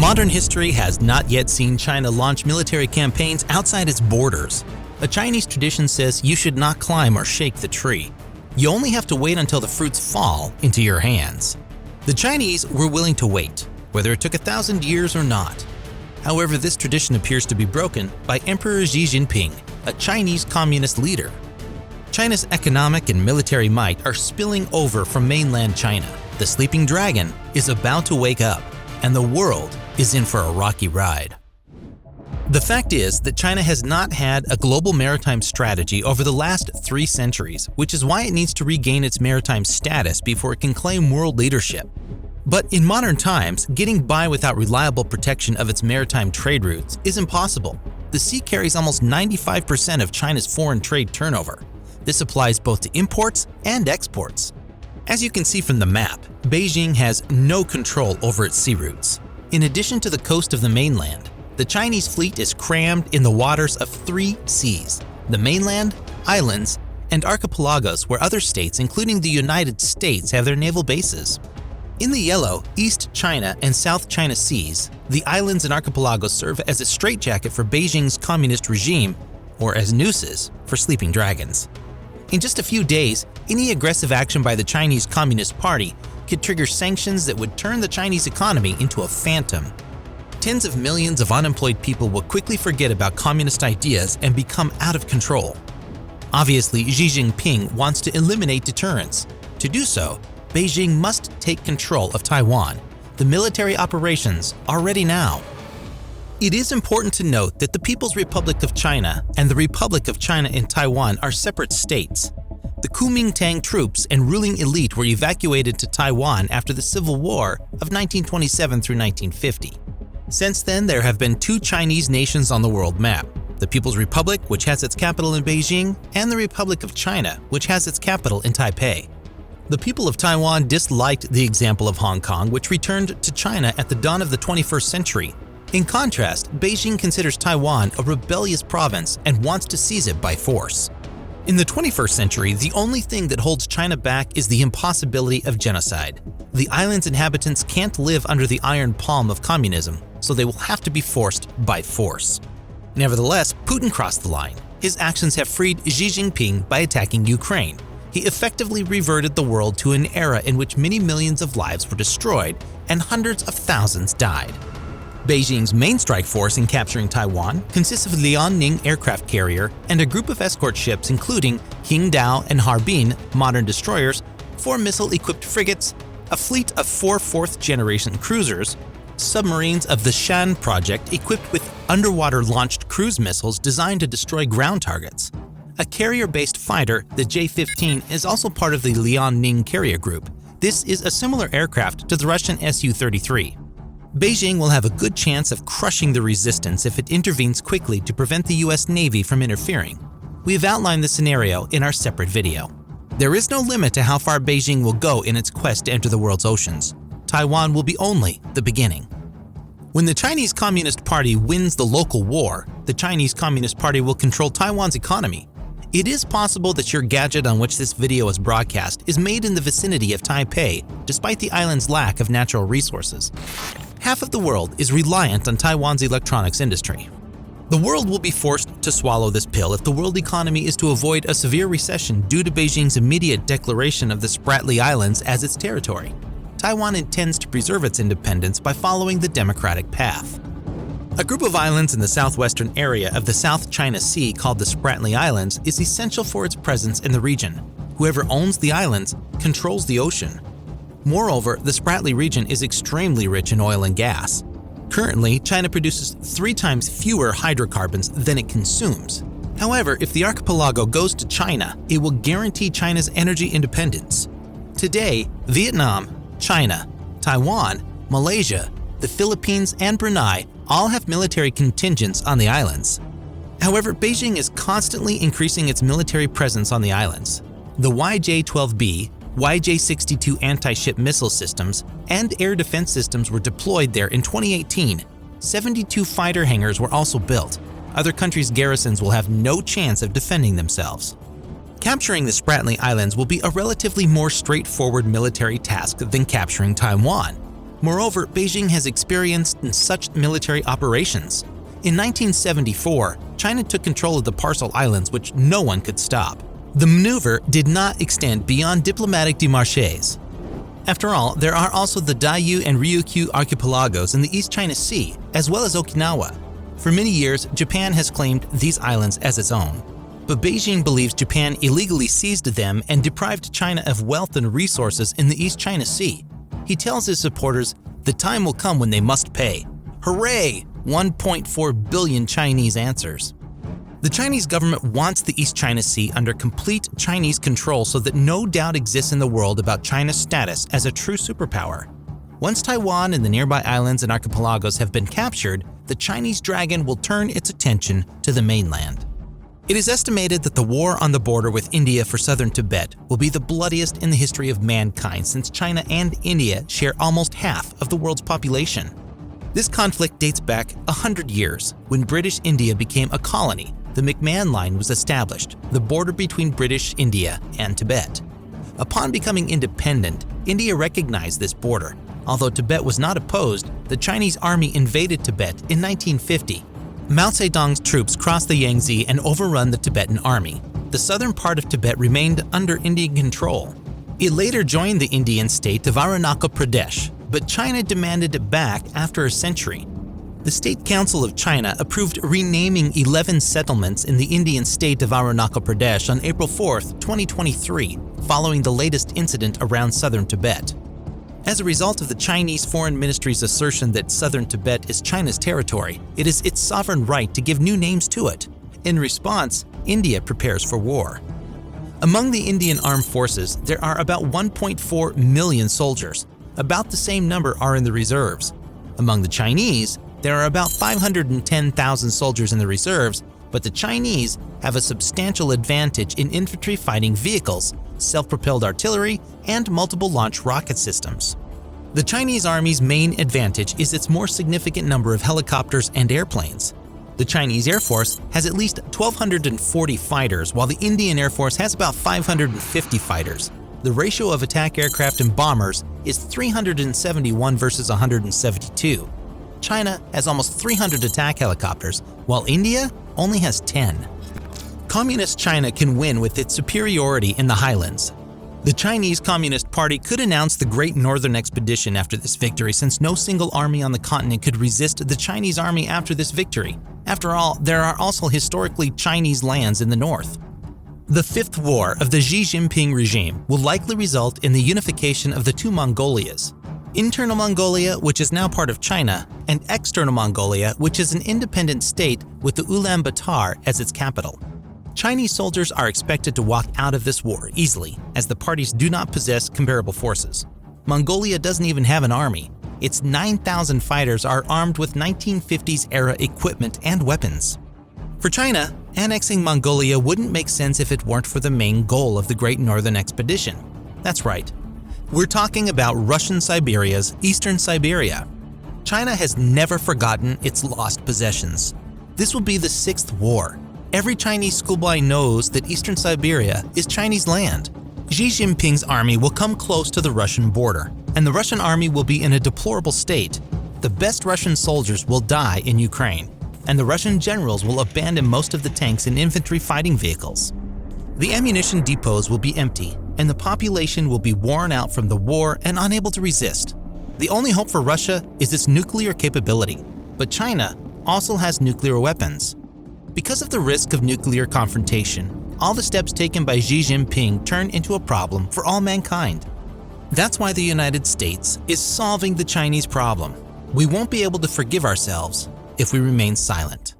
Modern history has not yet seen China launch military campaigns outside its borders. A Chinese tradition says you should not climb or shake the tree. You only have to wait until the fruits fall into your hands. The Chinese were willing to wait, whether it took 1,000 years or not. However, this tradition appears to be broken by Emperor Xi Jinping, a Chinese communist leader. China's economic and military might are spilling over from mainland China. The sleeping dragon is about to wake up, and the world is in for a rocky ride. The fact is that China has not had a global maritime strategy over the last 3 centuries, which is why it needs to regain its maritime status before it can claim world leadership. But in modern times, getting by without reliable protection of its maritime trade routes is impossible. The sea carries almost 95% of China's foreign trade turnover. This applies both to imports and exports. As you can see from the map, Beijing has no control over its sea routes. In addition to the coast of the mainland, the Chinese fleet is crammed in the waters of 3 seas: the mainland, islands, and archipelagos where other states, including the United States, have their naval bases. In the yellow, East China and South China Seas, the islands and archipelagos serve as a straitjacket for Beijing's communist regime, or as nooses for sleeping dragons. In just a few days, any aggressive action by the Chinese Communist Party could trigger sanctions that would turn the Chinese economy into a phantom. Tens of millions of unemployed people will quickly forget about communist ideas and become out of control. Obviously, Xi Jinping wants to eliminate deterrence. To do so, Beijing must take control of Taiwan, the military operations are ready now. It is important to note that the People's Republic of China and the Republic of China in Taiwan are separate states. The Kuomintang troops and ruling elite were evacuated to Taiwan after the Civil War of 1927 through 1950. Since then, there have been 2 Chinese nations on the world map: the People's Republic, which has its capital in Beijing, and the Republic of China, which has its capital in Taipei. The people of Taiwan disliked the example of Hong Kong, which returned to China at the dawn of the 21st century. In contrast, Beijing considers Taiwan a rebellious province and wants to seize it by force. In the 21st century, the only thing that holds China back is the impossibility of genocide. The island's inhabitants can't live under the iron palm of communism, so they will have to be forced by force. Nevertheless, Putin crossed the line. His actions have freed Xi Jinping by attacking Ukraine. He effectively reverted the world to an era in which many millions of lives were destroyed and hundreds of thousands died. Beijing's main strike force in capturing Taiwan consists of Liaoning aircraft carrier and a group of escort ships including Qingdao and Harbin modern destroyers, 4 missile-equipped frigates, a fleet of 4 fourth-generation cruisers, submarines of the Shan project equipped with underwater-launched cruise missiles designed to destroy ground targets. A carrier-based fighter, the J-15, is also part of the Liaoning carrier group. This is a similar aircraft to the Russian Su-33. Beijing will have a good chance of crushing the resistance if it intervenes quickly to prevent the US Navy from interfering. We have outlined the scenario in our separate video. There is no limit to how far Beijing will go in its quest to enter the world's oceans. Taiwan will be only the beginning. When the Chinese Communist Party wins the local war, the Chinese Communist Party will control Taiwan's economy. It is possible that your gadget on which this video is broadcast is made in the vicinity of Taipei, despite the island's lack of natural resources. Half of the world is reliant on Taiwan's electronics industry. The world will be forced to swallow this pill if the world economy is to avoid a severe recession due to Beijing's immediate declaration of the Spratly Islands as its territory. Taiwan intends to preserve its independence by following the democratic path. A group of islands in the southwestern area of the South China Sea called the Spratly Islands is essential for its presence in the region. Whoever owns the islands controls the ocean. Moreover, the Spratly region is extremely rich in oil and gas. Currently, China produces 3 times fewer hydrocarbons than it consumes. However, if the archipelago goes to China, it will guarantee China's energy independence. Today, Vietnam, China, Taiwan, Malaysia, the Philippines, and Brunei all have military contingents on the islands. However, Beijing is constantly increasing its military presence on the islands. The YJ-12B, YJ-62 anti-ship missile systems, and air defense systems were deployed there in 2018. 72 fighter hangars were also built. Other countries' garrisons will have no chance of defending themselves. Capturing the Spratly Islands will be a relatively more straightforward military task than capturing Taiwan. Moreover, Beijing has experienced such military operations. In 1974, China took control of the Parcel Islands, which no one could stop. The maneuver did not extend beyond diplomatic démarches. After all, there are also the Diaoyu and Ryukyu archipelagos in the East China Sea, as well as Okinawa. For many years, Japan has claimed these islands as its own. But Beijing believes Japan illegally seized them and deprived China of wealth and resources in the East China Sea. He tells his supporters, the time will come when they must pay. Hooray! 1.4 billion Chinese answers. The Chinese government wants the East China Sea under complete Chinese control so that no doubt exists in the world about China's status as a true superpower. Once Taiwan and the nearby islands and archipelagos have been captured, the Chinese dragon will turn its attention to the mainland. It is estimated that the war on the border with India for southern Tibet will be the bloodiest in the history of mankind, since China and India share almost half of the world's population. This conflict dates back 100 years, when British India became a colony. The McMahon Line was established, the border between British India and Tibet. Upon becoming independent, India recognized this border. Although Tibet was not opposed, the Chinese army invaded Tibet in 1950. Mao Zedong's troops crossed the Yangtze and overrun the Tibetan army. The southern part of Tibet remained under Indian control. It later joined the Indian state of Arunachal Pradesh, but China demanded it back after a century. The State Council of China approved renaming 11 settlements in the Indian state of Arunachal Pradesh on April 4, 2023, following the latest incident around southern Tibet. As a result of the Chinese Foreign Ministry's assertion that southern Tibet is China's territory, it is its sovereign right to give new names to it. In response, India prepares for war. Among the Indian armed forces, there are about 1.4 million soldiers. About the same number are in the reserves. Among the Chinese, there are about 510,000 soldiers in the reserves, but the Chinese have a substantial advantage in infantry fighting vehicles, self-propelled artillery, and multiple launch rocket systems. The Chinese Army's main advantage is its more significant number of helicopters and airplanes. The Chinese Air Force has at least 1,240 fighters, while the Indian Air Force has about 550 fighters. The ratio of attack aircraft and bombers is 371 versus 172. China has almost 300 attack helicopters, while India only has 10. Communist China can win with its superiority in the highlands. The Chinese Communist Party could announce the Great Northern Expedition after this victory, since no single army on the continent could resist the Chinese army after this victory. After all, there are also historically Chinese lands in the north. The Fifth War of the Xi Jinping regime will likely result in the unification of the two Mongolias. Internal Mongolia, which is now part of China, and External Mongolia, which is an independent state with the Ulaanbaatar as its capital. Chinese soldiers are expected to walk out of this war easily, as the parties do not possess comparable forces. Mongolia doesn't even have an army. Its 9,000 fighters are armed with 1950s-era equipment and weapons. For China, annexing Mongolia wouldn't make sense if it weren't for the main goal of the Great Northern Expedition. That's right. We're talking about Russian Siberia's Eastern Siberia. China has never forgotten its lost possessions. This will be the sixth war. Every Chinese schoolboy knows that Eastern Siberia is Chinese land. Xi Jinping's army will come close to the Russian border, and the Russian army will be in a deplorable state. The best Russian soldiers will die in Ukraine, and the Russian generals will abandon most of the tanks and infantry fighting vehicles. The ammunition depots will be empty, and the population will be worn out from the war and unable to resist. The only hope for Russia is its nuclear capability, but China also has nuclear weapons. Because of the risk of nuclear confrontation, all the steps taken by Xi Jinping turn into a problem for all mankind. That's why the United States is solving the Chinese problem. We won't be able to forgive ourselves if we remain silent.